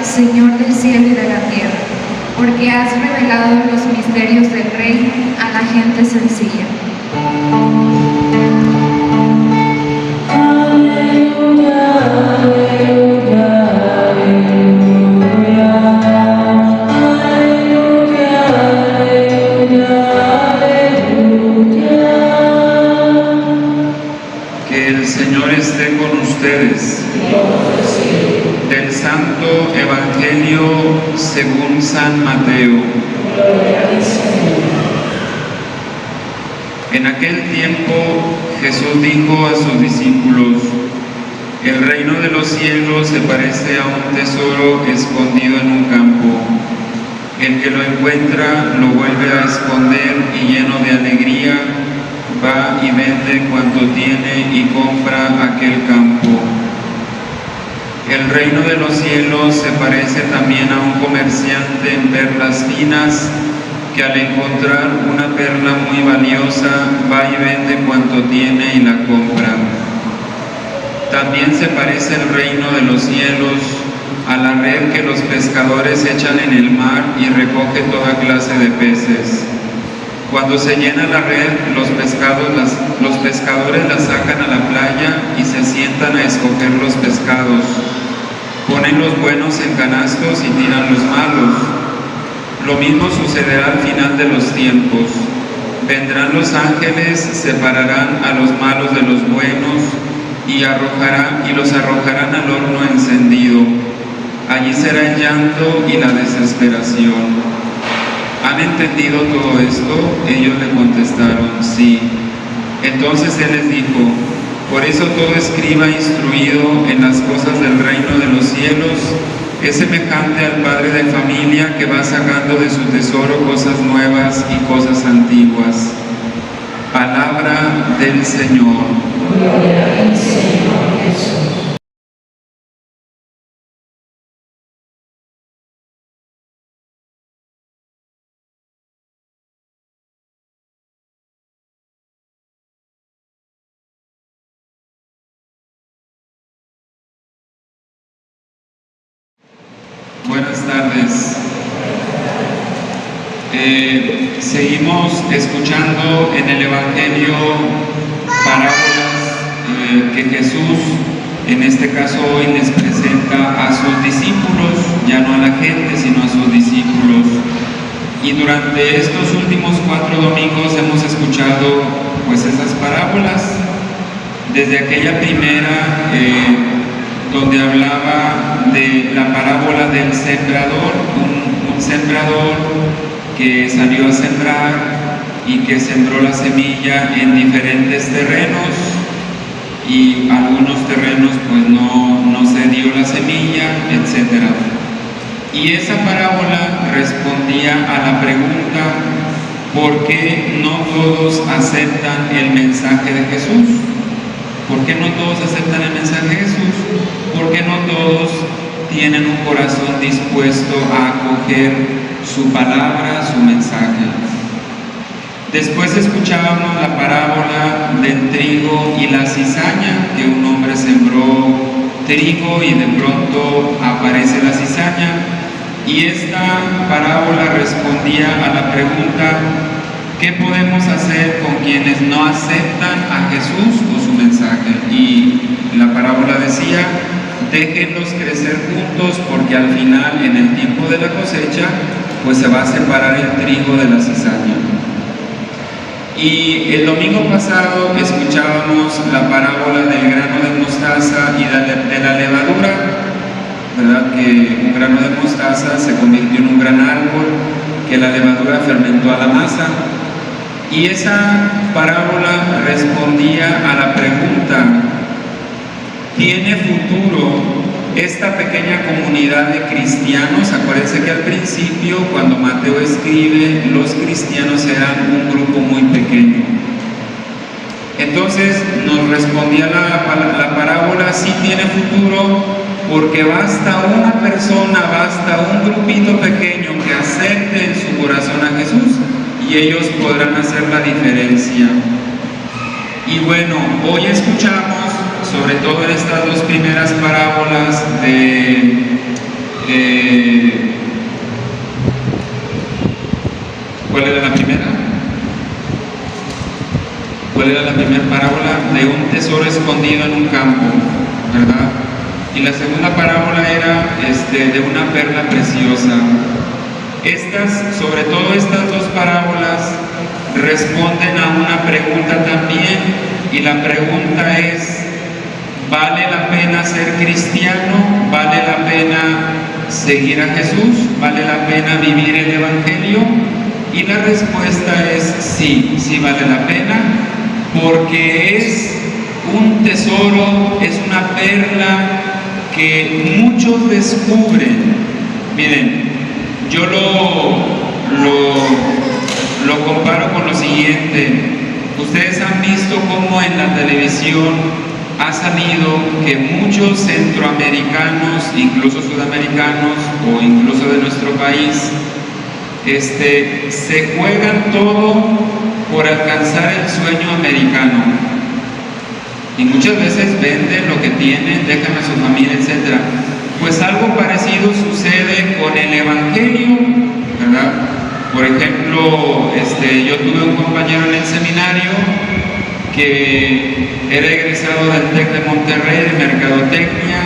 Señor del cielo y de la tierra, porque has revelado los misterios del Rey a la gente sencilla. Que el Señor esté con ustedes. Del Santo Evangelio según San Mateo. En aquel tiempo Jesús dijo a sus discípulos: el reino de los cielos se parece a un tesoro escondido en un campo. El que lo encuentra lo vuelve a esconder y lleno de alegría va y vende cuanto tiene y compra aquel campo. El reino de los cielos se parece también a un comerciante en perlas finas que al encontrar una perla muy valiosa va y vende cuanto tiene y la compra. También se parece el reino de los cielos a la red que los pescadores echan en el mar y recoge toda clase de peces. Cuando se llena la red, los pescadores la sacan a la playa y se sientan a escoger los pescados. Ponen los buenos en canastos y tiran los malos. Lo mismo sucederá al final de los tiempos. Vendrán los ángeles, separarán a los malos de los buenos y los arrojarán al horno encendido. Allí será el llanto y la desesperación. ¿Han entendido todo esto? Ellos le contestaron: sí. Entonces él les dijo: por eso todo escriba instruido en las cosas del reino de los cielos es semejante al padre de familia que va sacando de su tesoro cosas nuevas y cosas antiguas. Palabra del Señor. Gloria al Señor Jesús. Buenas tardes. Seguimos escuchando en el Evangelio parábolas que Jesús, en este caso hoy, les presenta a sus discípulos, ya no a la gente, sino a sus discípulos. Y durante estos últimos 4 domingos hemos escuchado pues esas parábolas, desde aquella primera donde hablaba de la parábola del sembrador, un sembrador que salió a sembrar y que sembró la semilla en diferentes terrenos, y algunos terrenos pues no se dio la semilla, etc. Y esa parábola respondía a la pregunta: ¿por qué no todos aceptan el mensaje de Jesús? ¿Por qué no todos aceptan el mensaje de Jesús? ¿Por qué no todos tienen un corazón dispuesto a acoger su palabra, su mensaje? Después escuchábamos la parábola del trigo y la cizaña, que un hombre sembró trigo y de pronto aparece la cizaña. Y esta parábola respondía a la pregunta: ¿qué podemos hacer con quienes no aceptan a Jesús o su mensaje? Y la parábola decía: déjenlos crecer juntos, porque al final, en el tiempo de la cosecha, pues se va a separar el trigo de la cizaña. Y el domingo pasado escuchábamos la parábola del grano de mostaza y de la levadura, ¿verdad? Que un grano de mostaza se convirtió en un gran árbol, que la levadura fermentó a la masa. Y esa parábola respondía a la pregunta: ¿tiene futuro esta pequeña comunidad de cristianos? Acuérdense que al principio, cuando Mateo escribe, los cristianos eran un grupo muy pequeño. Entonces nos respondía la parábola: sí tiene futuro, porque basta una persona, basta un grupito pequeño que acepte en su corazón a Jesús, y ellos podrán hacer la diferencia. Y bueno, hoy escuchamos, sobre todo en estas 2 primeras parábolas, de ¿Cuál era la primera? ¿Cuál era la primera parábola? De un tesoro escondido en un campo, ¿verdad? Y la segunda parábola era de una perla preciosa. Sobre todo estas dos parábolas responden a una pregunta también, y la pregunta es: ¿vale la pena ser cristiano? ¿Vale la pena seguir a Jesús? ¿Vale la pena vivir el Evangelio? Y la respuesta es sí, sí vale la pena, porque es un tesoro, es una perla que muchos descubren. Miren, yo lo comparo con lo siguiente. Ustedes han visto cómo en la televisión ha salido que muchos centroamericanos, incluso sudamericanos o incluso de nuestro país, se juegan todo por alcanzar el sueño americano, y muchas veces venden lo que tienen, dejan a su familia, etc. Pues algo parecido sucede con el Evangelio, ¿verdad? Por ejemplo, yo tuve un compañero en el seminario que era egresado del TEC de Monterrey de Mercadotecnia,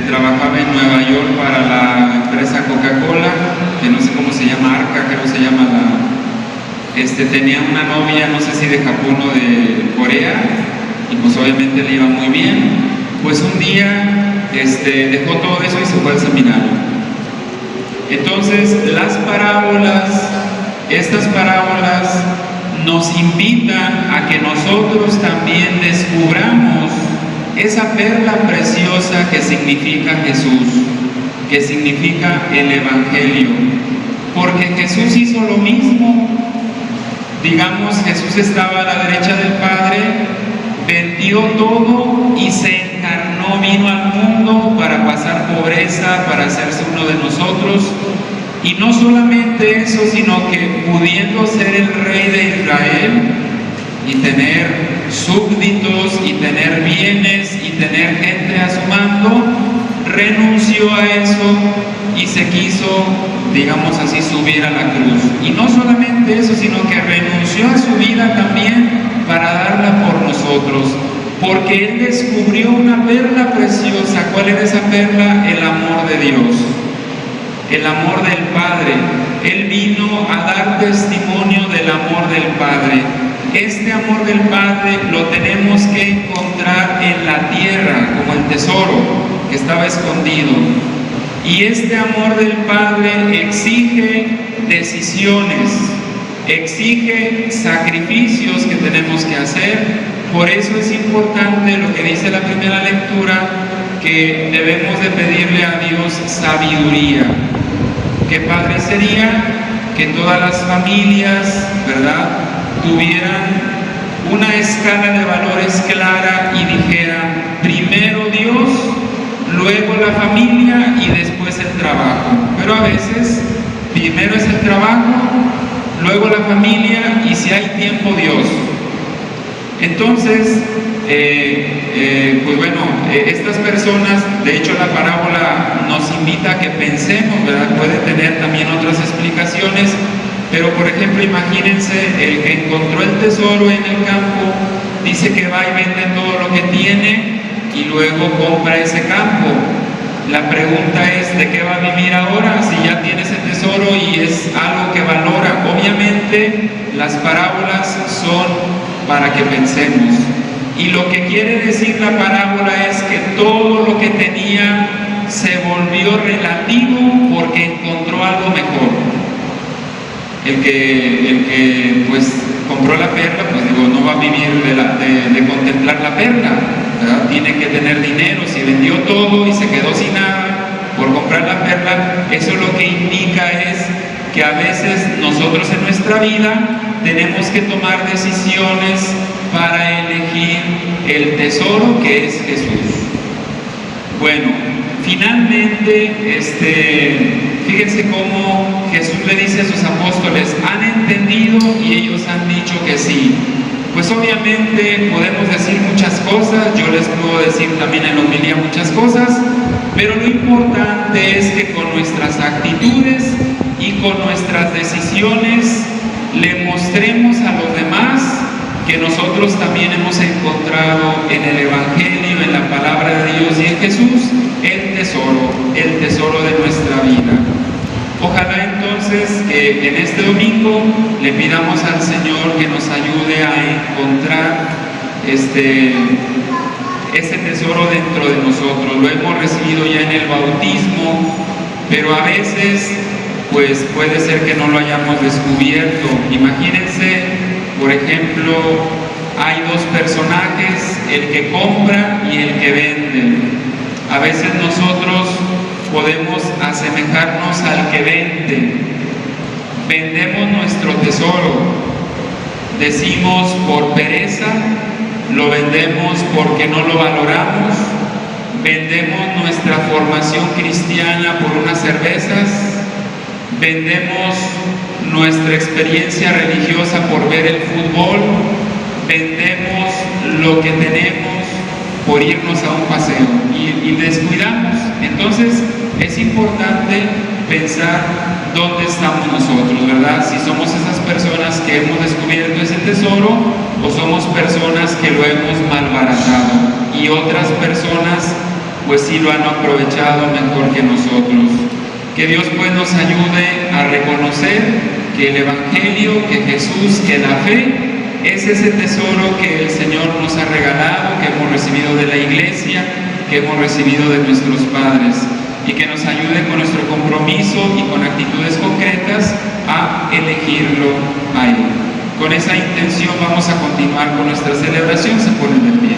trabajaba en Nueva York para la empresa Coca-Cola, que no sé cómo se llama, Arca, creo que se llama tenía una novia, no sé si de Japón o de Corea, y pues obviamente le iba muy bien. Pues un día dejó todo eso y se fue al seminario. Entonces estas parábolas nos invitan a que nosotros también descubramos esa perla preciosa que significa Jesús, que significa el Evangelio, porque Jesús hizo lo mismo. Digamos, Jesús estaba a la derecha del Padre, vendió todo y se encarnó, vino al mundo para pasar pobreza, para hacerse uno de nosotros. Y no solamente eso, sino que pudiendo ser el rey de Israel y tener súbditos y tener bienes y tener gente a su mando, renunció a eso y se quiso, digamos así, subir a la cruz. Y no solamente eso, sino que renunció a su vida también para darla por nosotros, porque Él descubrió una perla preciosa. ¿Cuál era esa perla? El amor de Dios, el amor del Padre. Él vino a dar testimonio del amor del Padre. Este amor del Padre lo tenemos que encontrar en la tierra, como el tesoro que estaba escondido. Y este amor del Padre exige decisiones, exige sacrificios que tenemos que hacer. Por eso es importante lo que dice la primera lectura, que debemos de pedirle a Dios sabiduría. ¿Qué padre sería que todas las familias, ¿verdad?, tuvieran una escala de valores clara y dijeran: primero Dios, luego la familia y después el trabajo? Pero a veces primero es el trabajo, luego la familia y, si hay tiempo, Dios. Entonces, pues bueno, estas personas, de hecho la parábola nos invita a que pensemos, ¿verdad? Puede tener también otras explicaciones, pero por ejemplo, imagínense, el que encontró el tesoro en el campo, dice que va y vende todo lo que tiene y luego compra ese campo. La pregunta es: ¿de qué va a vivir ahora si ya tiene ese tesoro y es algo que valora? Obviamente las parábolas son para que pensemos, y lo que quiere decir la parábola es que todo lo que tenía se volvió relativo porque encontró algo mejor. El que pues compró la perla, pues digo, no va a vivir de contemplar la perla, ¿verdad? Tiene que tener dinero. Si vendió todo y se quedó sin nada por comprar la perla, eso lo que indica es que a veces nosotros en nuestra vida tenemos que tomar decisiones para elegir el tesoro que es Jesús. Bueno, finalmente, fíjense cómo Jesús le dice a sus apóstoles: ¿han entendido? Y ellos han dicho que sí. Pues obviamente podemos decir muchas cosas, yo les puedo decir también en la homilía muchas cosas, Pero lo importante es que con nuestras actitudes y con nuestras decisiones le mostremos a los demás que nosotros también hemos encontrado en el Evangelio, en la palabra de Dios y en Jesús, el tesoro de nuestra vida. Ojalá entonces que en este domingo le pidamos al Señor que nos ayude a encontrar ese tesoro dentro de nosotros. Lo hemos recibido ya en el bautismo, pero a veces pues puede ser que no lo hayamos descubierto. Imagínense, por ejemplo, hay dos personajes, el que compra y el que vende. A veces nosotros podemos asemejarnos al que vende. Vendemos nuestro tesoro. Decimos por pereza, lo vendemos porque no lo valoramos, vendemos nuestra formación cristiana por unas cervezas, vendemos nuestra experiencia religiosa por ver el fútbol, vendemos lo que tenemos por irnos a un paseo y descuidamos. Entonces es importante pensar dónde estamos nosotros, ¿verdad? Si somos esas personas que hemos descubierto ese tesoro o somos personas que lo hemos malbaratado y otras personas pues sí lo han aprovechado mejor que nosotros. Que Dios pues nos ayude a reconocer que el Evangelio, que Jesús, que la fe es ese tesoro que el Señor nos ha regalado, que hemos recibido de la Iglesia, que hemos recibido de nuestros padres, y que nos ayude con nuestro compromiso y con actitudes concretas a elegirlo a Él. Con esa intención vamos a continuar con nuestra celebración. Se ponen de pie.